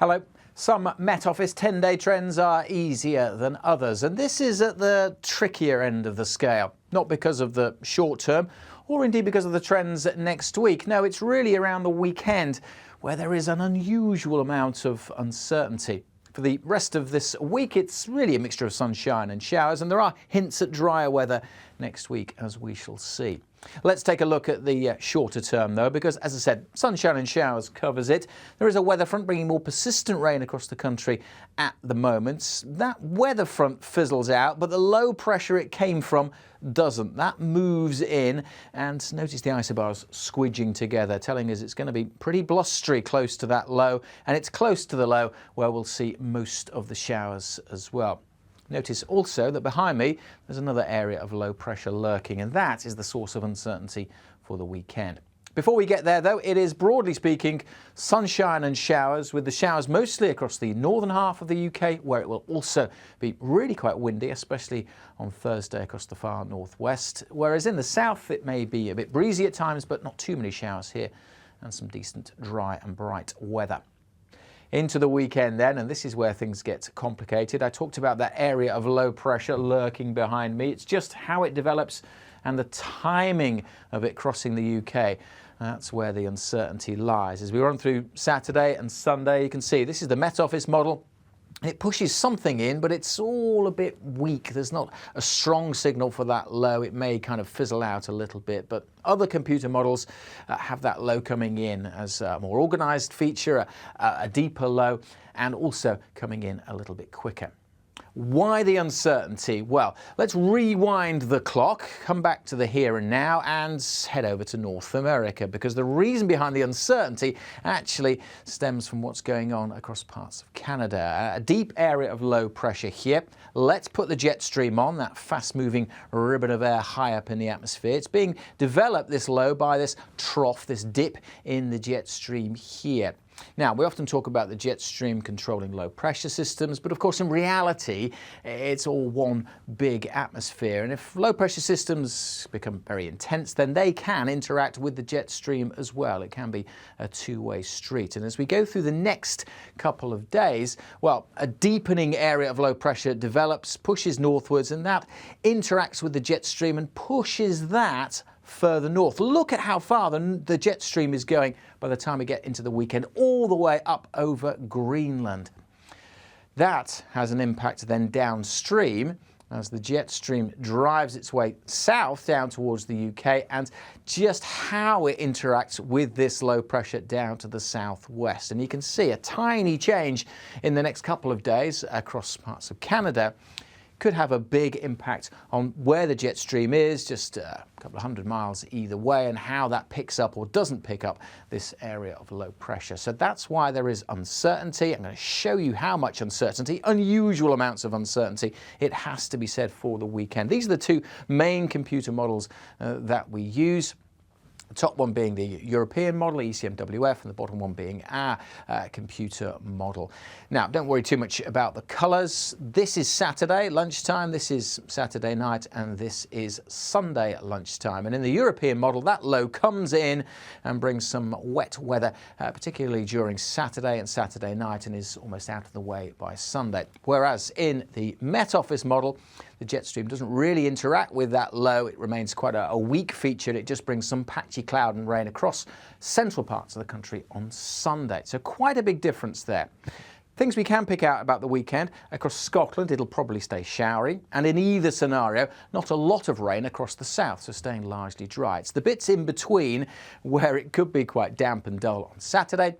Hello. Some Met Office 10-day trends are easier than others, and this is at the trickier end of the scale. Not because of the short term, or indeed because of the trends next week. No, it's really around the weekend where there is an unusual amount of uncertainty. For the rest of this week, it's really a mixture of sunshine and showers, and there are hints at drier weather next week, as we shall see. Let's take a look at the shorter term, though, because, as I said, sunshine and showers covers it. There is a weather front bringing more persistent rain across the country at the moment. That weather front fizzles out, but the low pressure it came from doesn't. That moves in, and notice the isobars squidging together, telling us it's going to be pretty blustery close to that low, and it's close to the low where we'll see most of the showers as well. Notice also that behind me there's another area of low pressure lurking, and that is the source of uncertainty for the weekend. Before we get there, though, it is, broadly speaking, sunshine and showers, with the showers mostly across the northern half of the UK, where it will also be really quite windy, especially on Thursday across the far northwest, whereas in the south it may be a bit breezy at times, but not too many showers here, and some decent dry and bright weather. Into the weekend then, and this is where things get complicated. I talked about that area of low pressure lurking behind me. It's just how it develops and the timing of it crossing the UK. That's where the uncertainty lies. As we run through Saturday and Sunday, you can see this is the Met Office model. It pushes something in, but it's all a bit weak. There's not a strong signal for that low. It may kind of fizzle out a little bit, but other computer models have that low coming in as a more organized feature, a deeper low, and also coming in a little bit quicker. Why the uncertainty? Well, let's rewind the clock, come back to the here and now, and head over to North America, because the reason behind the uncertainty actually stems from what's going on across parts of Canada. A deep area of low pressure here. Let's put the jet stream on, that fast-moving ribbon of air high up in the atmosphere. It's being developed, this low, by this trough, this dip in the jet stream here. Now, we often talk about the jet stream controlling low pressure systems, but of course in reality it's all one big atmosphere, and if low pressure systems become very intense, then they can interact with the jet stream as well. It can be a two-way street, and as we go through the next couple of days, well, a deepening area of low pressure develops, pushes northwards, and that interacts with the jet stream and pushes that further north. Look at how far the jet stream is going by the time we get into the weekend, all the way up over Greenland. That has an impact then downstream as the jet stream drives its way south down towards the UK, and just how it interacts with this low pressure down to the southwest. And you can see a tiny change in the next couple of days across parts of Canada could have a big impact on where the jet stream is, just a couple of 100 miles either way, and how that picks up or doesn't pick up this area of low pressure. So that's why there is uncertainty. I'm going to show you how much uncertainty, unusual amounts of uncertainty, it has to be said for the weekend. These are the two main computer models that we use. The top one being the European model, ECMWF, and the bottom one being our computer model. Now, don't worry too much about the colours. This is Saturday lunchtime, this is Saturday night, and this is Sunday lunchtime. And in the European model, that low comes in and brings some wet weather, particularly during Saturday and Saturday night, and is almost out of the way by Sunday. Whereas in the Met Office model, the jet stream doesn't really interact with that low. It remains quite a weak feature. It just brings some patchy cloud and rain across central parts of the country on Sunday. So quite a big difference there. Things we can pick out about the weekend: across Scotland it'll probably stay showery, and in either scenario not a lot of rain across the south, so staying largely dry. It's the bits in between where it could be quite damp and dull on Saturday,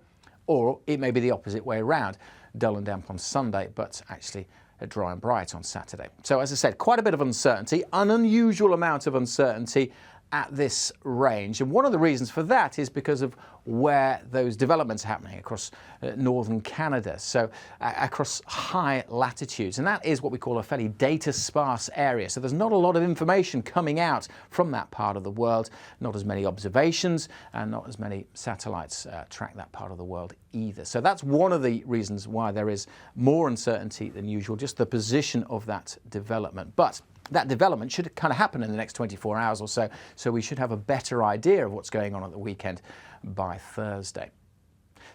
or it may be the opposite way around, dull and damp on Sunday, but actually dry and bright on Saturday. So as I said, quite a bit of uncertainty, an unusual amount of uncertainty at this range. And one of the reasons for that is because of where those developments are happening across northern Canada, so across high latitudes. And that is what we call a fairly data sparse area. So there's not a lot of information coming out from that part of the world, not as many observations, and not as many satellites track that part of the world either. So that's one of the reasons why there is more uncertainty than usual, just the position of that development. But that development should kind of happen in the next 24 hours or so we should have a better idea of what's going on at the weekend by Thursday.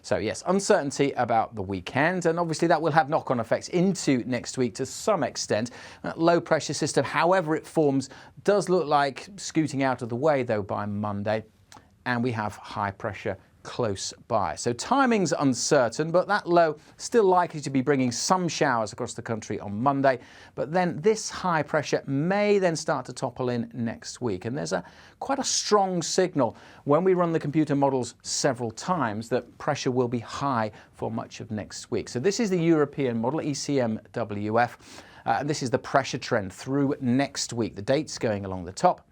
So yes, uncertainty about the weekend, and obviously that will have knock-on effects into next week to some extent. That low pressure system, however it forms, does look like scooting out of the way though by Monday, and we have high pressure close by. So timing's uncertain, but that low still likely to be bringing some showers across the country on Monday. But then this high pressure may then start to topple in next week. And there's quite a strong signal when we run the computer models several times that pressure will be high for much of next week. So this is the European model, ECMWF. And this is the pressure trend through next week. The dates going along the top,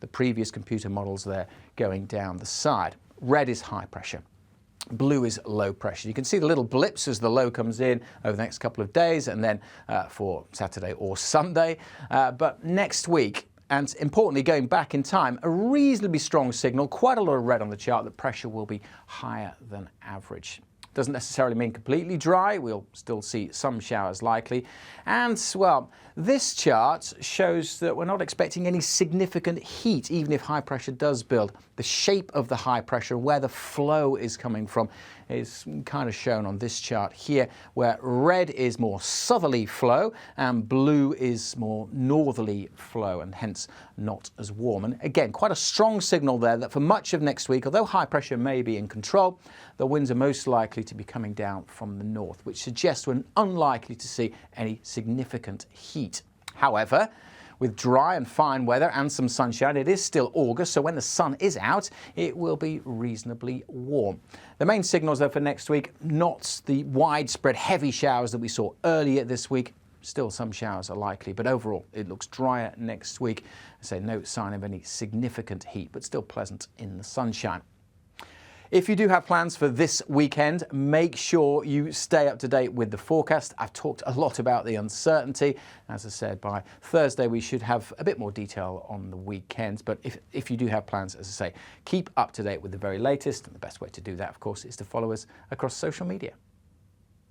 the previous computer models there going down the side. Red is high pressure. Blue is low pressure. You can see the little blips as the low comes in over the next couple of days and then for Saturday or Sunday. But next week, and importantly going back in time, a reasonably strong signal, quite a lot of red on the chart, that pressure will be higher than average. Doesn't necessarily mean completely dry. We'll still see some showers likely. And, well, this chart shows that we're not expecting any significant heat, even if high pressure does build. The shape of the high pressure, where the flow is coming from, is kind of shown on this chart here, where red is more southerly flow and blue is more northerly flow, and hence not as warm. And again, quite a strong signal there that for much of next week, although high pressure may be in control, the winds are most likely to be coming down from the north, which suggests we're unlikely to see any significant heat. However, with dry and fine weather and some sunshine, it is still August, so when the sun is out, it will be reasonably warm. The main signals, though, for next week, not the widespread heavy showers that we saw earlier this week. Still some showers are likely, but overall it looks drier next week. I say no sign of any significant heat, but still pleasant in the sunshine. If you do have plans for this weekend, make sure you stay up to date with the forecast. I've talked a lot about the uncertainty. As I said, by Thursday we should have a bit more detail on the weekend. But if you do have plans, as I say, keep up to date with the very latest. And the best way to do that, of course, is to follow us across social media.